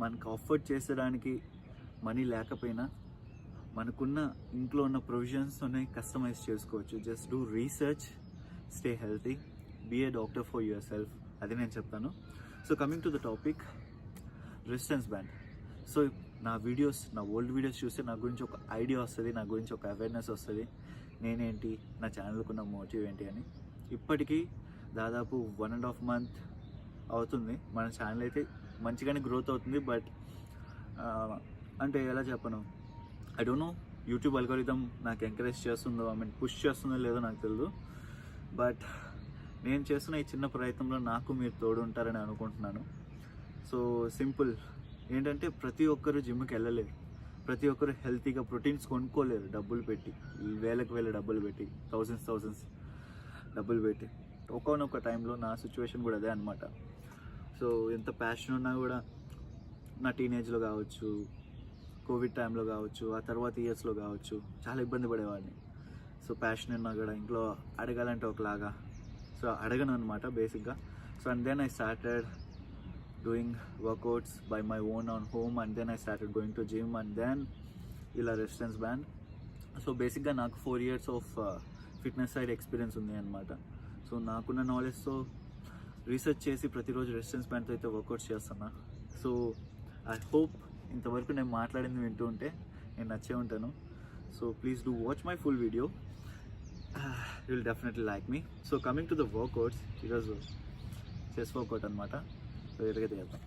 మనకు అఫోర్డ్ చేసేదానికి మనీ లేకపోయినా మనకున్న ఇంట్లో ఉన్న ప్రొవిజన్స్తోనే కస్టమైజ్ చేసుకోవచ్చు. Just do research, stay healthy, be a doctor for yourself, అది నేను చెప్తాను. So coming to the topic, resistance band. So నా ఓల్డ్ వీడియోస్ చూస్తే నా గురించి ఒక ఐడియా వస్తుంది, నా గురించి ఒక అవేర్నెస్ వస్తుంది, నేనేంటి, నా ఛానల్కు ఉన్న మోటివ్ ఏంటి అని. ఇప్పటికీ దాదాపు 1.5 month అవుతుంది. మన ఛానల్ అయితే మంచిగానే గ్రోత్ అవుతుంది. బట్ అంటే ఎలా చెప్పను, I don't know YouTube algorithm నాకు ఎంకరేజ్ చేస్తుందో, పుష్ చేస్తుందో లేదో నాకు తెలియదు. బట్ నేను చేస్తున్న ఈ చిన్న ప్రయత్నంలో నాకు మీరు తోడు ఉంటారని అనుకుంటున్నాను. సో సింపుల్ ఏంటంటే, ప్రతి ఒక్కరు జిమ్కి వెళ్ళలేరు, ప్రతి ఒక్కరు హెల్తీగా ప్రోటీన్స్ కొనుక్కోలేరు డబ్బులు పెట్టి, వేల డబ్బులు పెట్టి, థౌజండ్స్ డబ్బులు పెట్టి. ఒకనొక టైంలో నా సిచ్యువేషన్ కూడా అదే అనమాట. సో ఎంత ప్యాషన్ ఉన్నా కూడా నా టీనేజ్లో కావచ్చు, కోవిడ్ టైంలో కావచ్చు, ఆ తర్వాత ఇయర్స్లో కావచ్చు, చాలా ఇబ్బంది పడేవాడిని. సో ప్యాషన్ ఉన్నా కూడా ఇంట్లో అడగాలంటే ఒకలాగా, సో అడగను అనమాట బేసిక్గా. So and then I started doing workouts by my own on home, and then I started going to gym, and then ila resistance band. So basically నాకు 4 years of fitness side experience ఉంది అనమాట. So నాకున్న నాలెడ్జ్తో research చేసి ప్రతిరోజు resistance బ్యాండ్తో అయితే workouts చేస్తున్నా. So I hope ఇంతవరకు నేను మాట్లాడింది వింటూ ఉంటే నేను నచ్చే ఉంటాను. So please do watch my full video, you will definitely like me. So coming to the workouts, ఈరోజు చెస్ట్ వర్కౌట్ అనమాట. సో ఎదురుగా చేద్దాం.